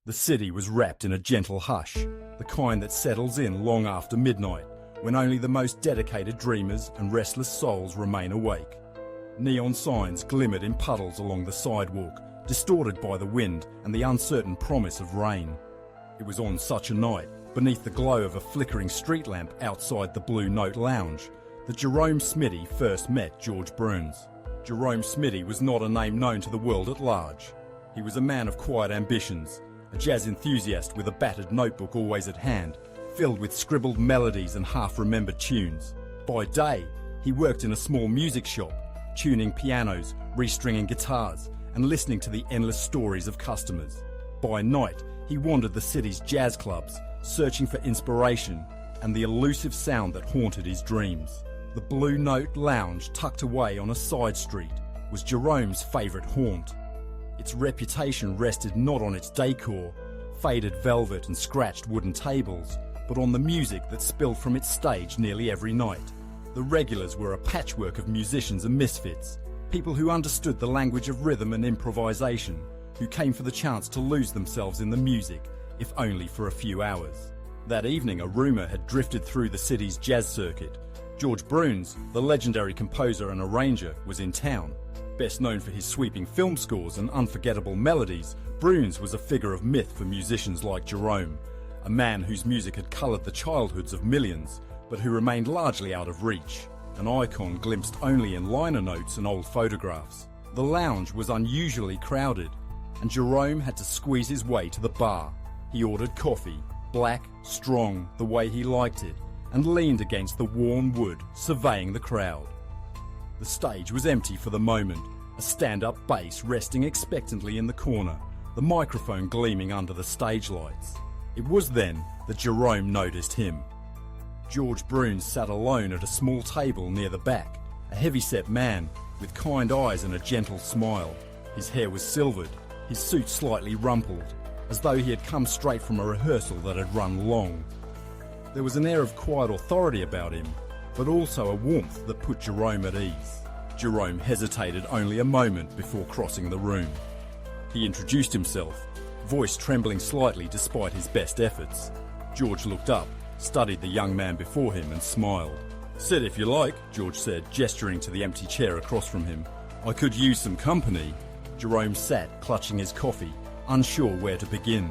The city was wrapped in a gentle hush, the kind that settles in long after midnight, when only the most dedicated dreamers and restless souls remain awake. Neon signs glimmered in puddles along the sidewalk, distorted by the wind and the uncertain promise of rain. It was on such a night, beneath the glow of a flickering street lamp outside the Blue Note Lounge, that Jerome Smitty first met George Bruns. Jerome Smitty was not a name known to the world at large. He was a man of quiet ambitions, a jazz enthusiast with a battered notebook always at hand, filled with scribbled melodies and half-remembered tunes. By day, he worked in a small music shop, tuning pianos, restringing guitars, and listening to the endless stories of customers. By night, he wandered the city's jazz clubs, searching for inspiration and the elusive sound that haunted his dreams. The Blue Note Lounge, tucked away on a side street, was Jerome's favourite haunt. Its reputation rested not on its decor, faded velvet and scratched wooden tables, but on the music that spilled from its stage nearly every night. The regulars were a patchwork of musicians and misfits, people who understood the language of rhythm and improvisation, who came for the chance to lose themselves in the music, if only for a few hours. That evening, a rumour had drifted through the city's jazz circuit. George Bruns, the legendary composer and arranger, was in town. Best known for his sweeping film scores and unforgettable melodies, Bruns was a figure of myth for musicians like Jerome, a man whose music had coloured the childhoods of millions, but who remained largely out of reach, an icon glimpsed only in liner notes and old photographs. The lounge was unusually crowded, and Jerome had to squeeze his way to the bar. He ordered coffee, black, strong, the way he liked it, and leaned against the worn wood, surveying the crowd. The stage was empty for the moment, a stand-up bass resting expectantly in the corner, the microphone gleaming under the stage lights. It was then that Jerome noticed him. George Bruns sat alone at a small table near the back, a heavy-set man with kind eyes and a gentle smile. His hair was silvered, his suit slightly rumpled, as though he had come straight from a rehearsal that had run long. There was an air of quiet authority about him, but also a warmth that put Jerome at ease. Jerome hesitated only a moment before crossing the room. He introduced himself, voice trembling slightly despite his best efforts. George looked up, studied the young man before him and smiled. "Sit if you like," George said, gesturing to the empty chair across from him. "I could use some company." Jerome sat, clutching his coffee, unsure where to begin.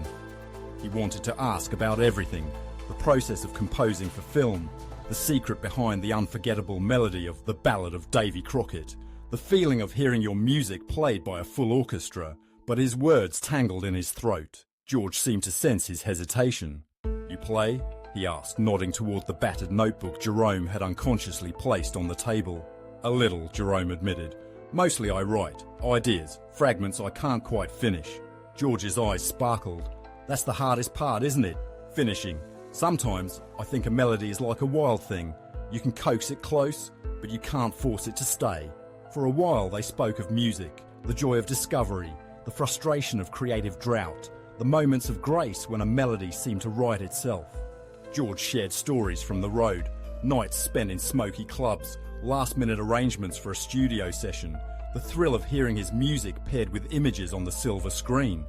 He wanted to ask about everything, the process of composing for film, the secret behind the unforgettable melody of The Ballad of Davy Crockett, the feeling of hearing your music played by a full orchestra, but his words tangled in his throat. George seemed to sense his hesitation. "You play?" he asked, nodding toward the battered notebook Jerome had unconsciously placed on the table. "A little," Jerome admitted. "Mostly I write. Ideas, fragments I can't quite finish." George's eyes sparkled. "That's the hardest part, isn't it? Finishing. Sometimes I think a melody is like a wild thing. You can coax it close, but you can't force it to stay." For a while they spoke of music, the joy of discovery, the frustration of creative drought, the moments of grace when a melody seemed to write itself. George shared stories from the road, nights spent in smoky clubs, last-minute arrangements for a studio session, the thrill of hearing his music paired with images on the silver screen.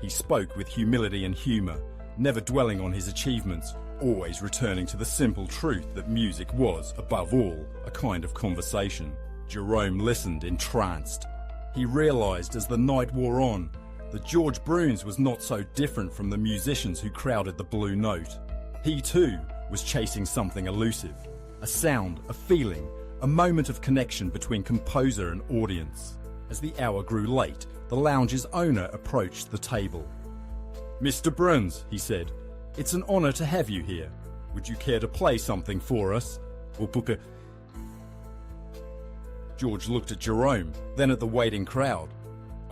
He spoke with humility and humour, never dwelling on his achievements, always returning to the simple truth that music was, above all, a kind of conversation. Jerome listened, entranced. He realised as the night wore on that George Bruns was not so different from the musicians who crowded the Blue Note. He too was chasing something elusive, a sound, a feeling, a moment of connection between composer and audience. As the hour grew late, the lounge's owner approached the table. "Mr. Bruns," he said, "it's an honour to have you here. Would you care to play something for us? We'll book a..." George looked at Jerome, then at the waiting crowd.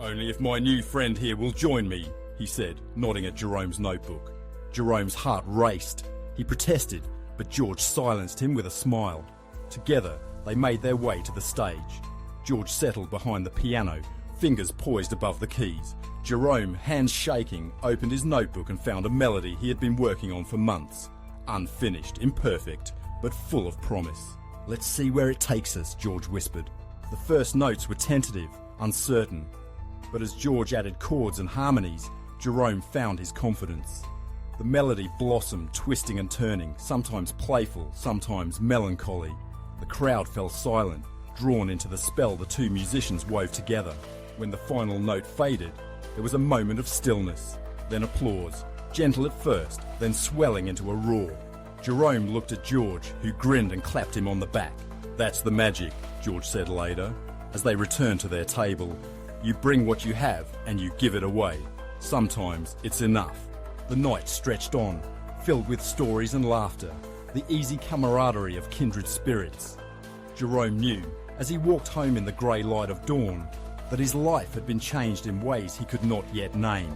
"Only if my new friend here will join me," he said, nodding at Jerome's notebook. Jerome's heart raced. He protested, but George silenced him with a smile. Together, they made their way to the stage. George settled behind the piano, fingers poised above the keys. Jerome, hands shaking, opened his notebook and found a melody he had been working on for months. Unfinished, imperfect, but full of promise. "Let's see where it takes us," George whispered. The first notes were tentative, uncertain. But as George added chords and harmonies, Jerome found his confidence. The melody blossomed, twisting and turning, sometimes playful, sometimes melancholy. The crowd fell silent, drawn into the spell the two musicians wove together. When the final note faded, there was a moment of stillness, then applause, gentle at first, then swelling into a roar. Jerome looked at George, who grinned and clapped him on the back. "That's the magic," George said later, as they returned to their table. "You bring what you have and you give it away. Sometimes it's enough." The night stretched on, filled with stories and laughter, the easy camaraderie of kindred spirits. Jerome knew, as he walked home in the grey light of dawn, that his life had been changed in ways he could not yet name.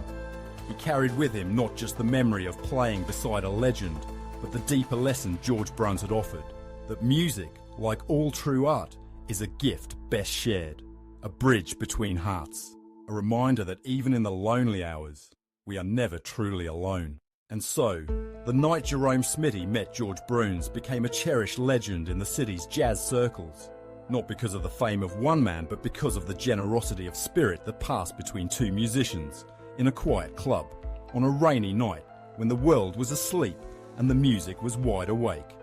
He carried with him not just the memory of playing beside a legend, but the deeper lesson George Bruns had offered, that music, like all true art, is a gift best shared, a bridge between hearts, a reminder that even in the lonely hours, we are never truly alone. And so, the night Jerome Smitty met George Bruns became a cherished legend in the city's jazz circles, not because of the fame of one man, but because of the generosity of spirit that passed between two musicians in a quiet club on a rainy night when the world was asleep and the music was wide awake.